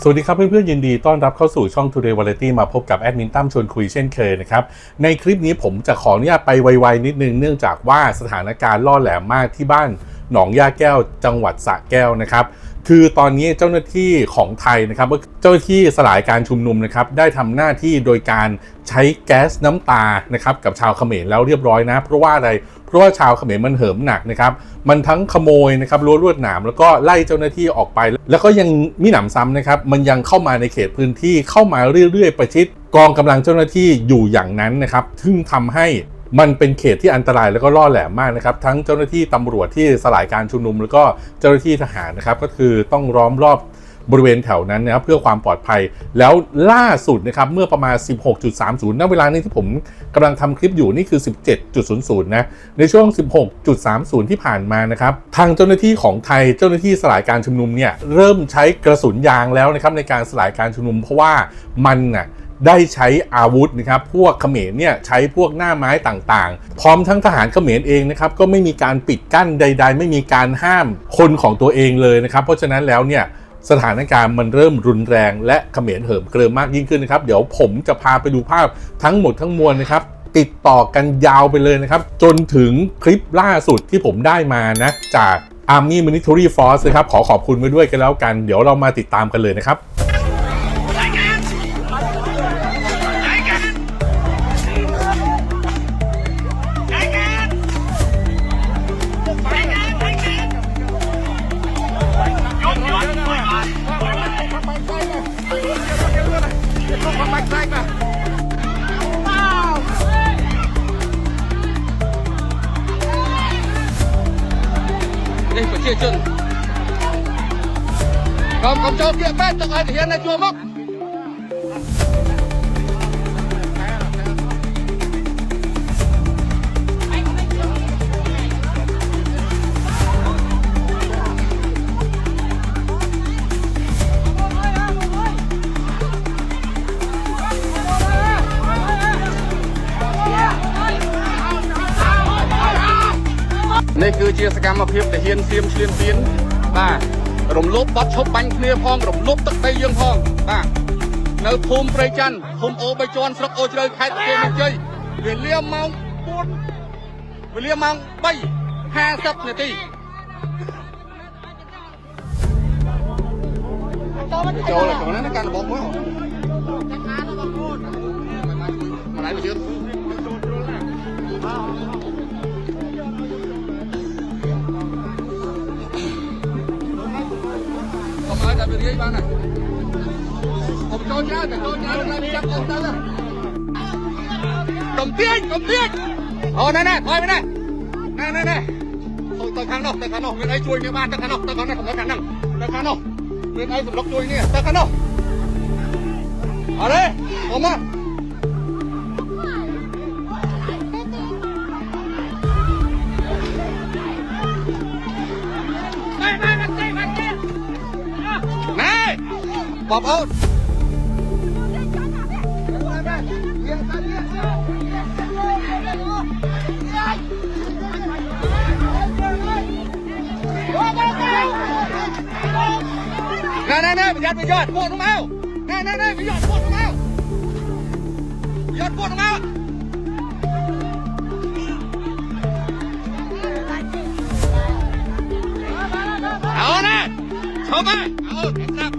สวัสดีครับเพื่อนๆยินดีต้อนรับเข้าสู่ช่อง Today Variety มาพบกับแอดมินตั้มชวนคุยเช่นเคยนะครับในคลิปนี้ผมจะขออนุญาตไปไวๆนิดนึงเนื่องจากว่าสถานการณ์ล่อแหลมมากที่บ้านหนองย่าแก้วจังหวัดสระแก้วนะครับคือตอนนี้เจ้าหน้าที่ของไทยนะครับเจ้าหน้าที่สลายการชุมนุมนะครับได้ทำหน้าที่โดยการใช้แก๊สน้ำตานะครับกับชาวเขมรแล้วเรียบร้อยนะเพราะว่าอะไรเพราะว่าชาวเขมรมันเหิมหนักนะครับมันทั้งขโมยนะครับรั้วลวดหนามแล้วก็ไล่เจ้าหน้าที่ออกไปแล้วก็ยังมิหนำซ้ำนะครับมันยังเข้ามาในเขตพื้นที่เข้ามาเรื่อยๆประชิดกองกำลังเจ้าหน้าที่อยู่อย่างนั้นนะครับซึ่งทำให้มันเป็นเขตที่อันตรายแล้วก็ล่อแหลมมากนะครับทั้งเจ้าหน้าที่ตำรวจที่สลายการชุมนุมแล้วก็เจ้าหน้าที่ทหารนะครับก็คือต้องล้อมรอบบริเวณแถวนั้นนะครับเพื่อความปลอดภัยแล้วล่าสุดนะครับเมื่อประมาณ 16.30 ณ เวลานี้ที่ผมกำลังทำคลิปอยู่นี่คือ 17.00 นะในช่วง 16.30 ที่ผ่านมานะครับทางเจ้าหน้าที่ของไทยเจ้าหน้าที่สลายการชุมนุมเนี่ยเริ่มใช้กระสุนยางแล้วนะครับในการสลายการชุมนุมเพราะว่ามันน่ะได้ใช้อาวุธนะครับพวกเขมรเนี่ยใช้พวกหน้าไม้ต่างๆพร้อมทั้งทหารเขมรเองนะครับก็ไม่มีการปิดกั้นใดๆไม่มีการห้ามคนของตัวเองเลยนะครับเพราะฉะนั้นแล้วเนี่ยสถานการณ์มันเริ่มรุนแรงและเขมรเหิมเกริมมากยิ่งขึ้นนะครับเดี๋ยวผมจะพาไปดูภาพทั้งหมดทั้งมวลนะครับติดต่อกันยาวไปเลยนะครับจนถึงคลิปล่าสุดที่ผมได้มานะจาก Army Military Force นะครับขอบคุณไว้ด้วยกันแล้วกันเดี๋ยวเรามาติดตามกันเลยนะครับđây của chia chân còn cho kia bát tặng ai thì hiện nay chua mốc đâyคือเชียร์สกรรมเพียบแต่เฮียนเสียมเชียนเตียนบ้ารมลบบัดชบบังเคลียร์พองรมลบตักได้ยังพองบ้าในภูมิประจันภูมิโอใบจอนสระโอเจริญใครตะเกียงเจยเวียนเลี้ยมมังปูนเวียนเลี้ยมมังใบ50 นาทีโจเลยตรงนั้นในการบอกว่ามาไหนไปยืนจะไปเรียนบ้านไหนผมโจนแล้วแต่โจนแล้วอะไรไม่รับผมแล้วกลมเตี้ยโอ้นั่นถอยไปนั่นตะขันนอกเป็นไอ้ช่วยในบ้านตะขันนอกผมตะขันนั่งตะขันนอกเป็นไอ้สำลักช่วยเนี่ยตะขันนอกเอาเลยออกมาปอบเอานั่นไปยอดปวดลงมานั่นไปยอดปวดลงมายอดปวดลงมาเอานะชมไปเอาแข็งครับ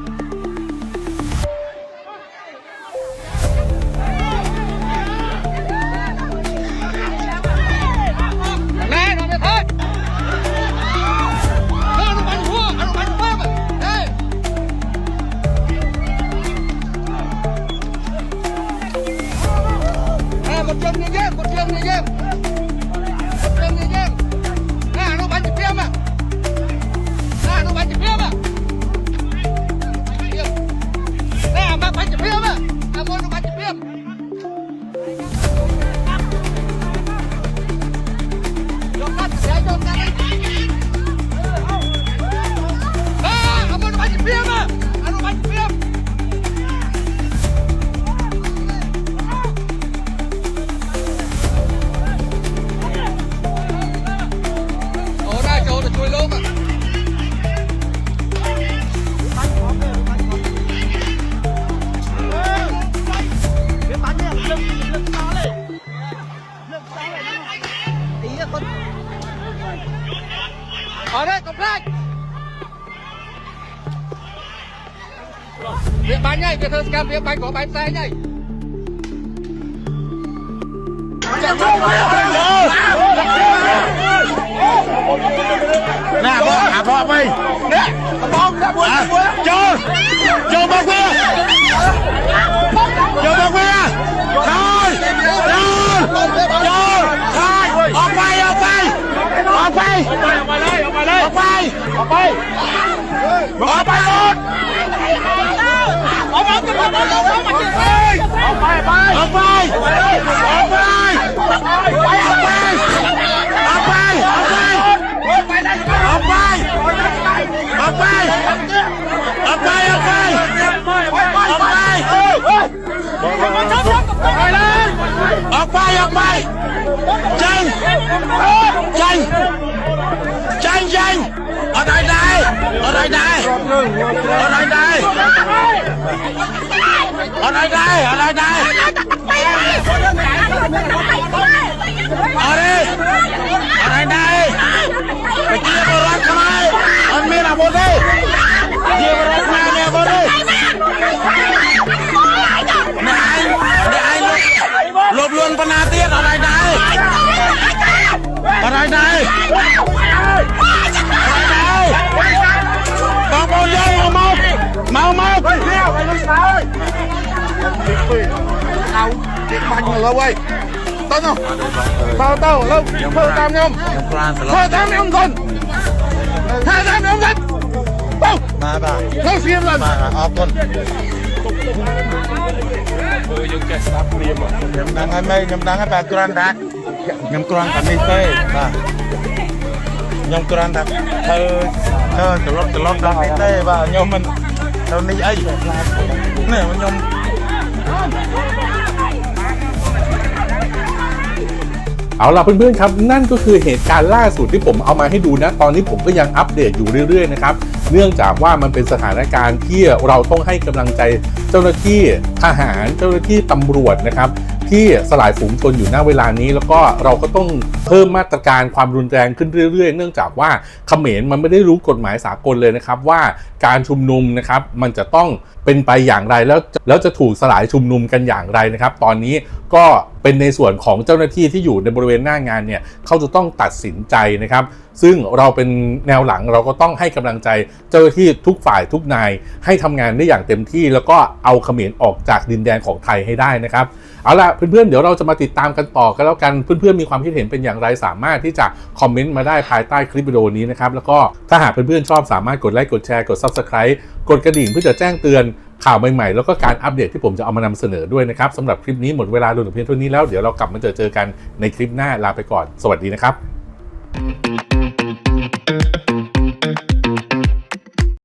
Ở đây, cổng lại. Việc bán nhảy, việc thơ scam, việc bánh có bánh xe nhảy. Nè, bỏ mày. Nè, bom ra buồn. Chờ bác kia. Chờ bác kia. Thôi. Chờ. Thôi. Ở bay. Ở bay luôn. Tranh ở đây nàyไปเกี่ยวรถทำไมมันมีอะไรบนนี้เกี่ยวรถมาเนี่ยบนนี้รวบรวมปนาเตี้ยอะไรได้บอกบอลเยอะเมาไปเที่ยวไปลูกชายเอาเด็กมันเหรอเว้ยต้นเนาะเต้าแล้วเพิ่มตามยมคนถ้าตามยมกันปุ๊บมาบ้าเราเสียมันมาออกคนยังดังให้แบบกรานดักยังกรานกันไม่เต้ป่ะยังกรานดักเธอจะลดดังไม่เต้ป่ะยมมันตอนนี้ไอ้เนี่ยมันยม เอาล่ะเพื่อนๆครับนั่นก็คือเหตุการณ์ล่าสุดที่ผมเอามาให้ดูนะตอนนี้ผมก็ยังอัปเดตอยู่เรื่อยๆนะครับเนื่องจากว่ามันเป็นสถานการณ์ที่เราต้องให้กำลังใจเจ้าหน้าที่ทหารเจ้าหน้าที่ตำรวจนะครับที่สลายฝูงชนอยู่ณเวลานี้แล้วก็เราก็ต้องเพิ่มมาตรการความรุนแรงขึ้นเรื่อยๆเนื่องจากว่าเขมรมันไม่ได้รู้กฎหมายสากลเลยนะครับว่าการชุมนุมนะครับมันจะต้องเป็นไปอย่างไรแล้วจะถูกสลายชุมนุมกันอย่างไรนะครับตอนนี้ก็เป็นในส่วนของเจ้าหน้าที่ที่อยู่ในบริเวณหน้างานเนี่ยเขาจะต้องตัดสินใจนะครับซึ่งเราเป็นแนวหลังเราก็ต้องให้กำลังใจเจ้าหน้าที่ทุกฝ่ายทุกนายให้ทำงานได้อย่างเต็มที่แล้วก็เอาเขมรออกจากดินแดนของไทยให้ได้นะครับเอาล่ะเพื่อนๆเดี๋ยวเราจะมาติดตามกันต่อกันแล้วกันเพื่อนๆมีความคิดเห็นเป็นอย่างไรสามารถที่จะคอมเมนต์มาได้ภายใต้คลิปวิดีโอนี้นะครับแล้วก็ถ้าหากเพื่อนๆชอบสามารถกดไลค์กดแชร์กด Subscribe กดกระดิ่งเพื่อจะแจ้งเตือนข่าวใหม่ๆแล้วก็การอัปเดตที่ผมจะเอามานำเสนอด้วยนะครับสำหรับคลิปนี้หมดเวลาลงแต่เพียงเท่านี้แล้วเดี๋ยวเรากลับมาเจอกันในคลิปหน้าลาไปก่อนสวัสดีนะครับ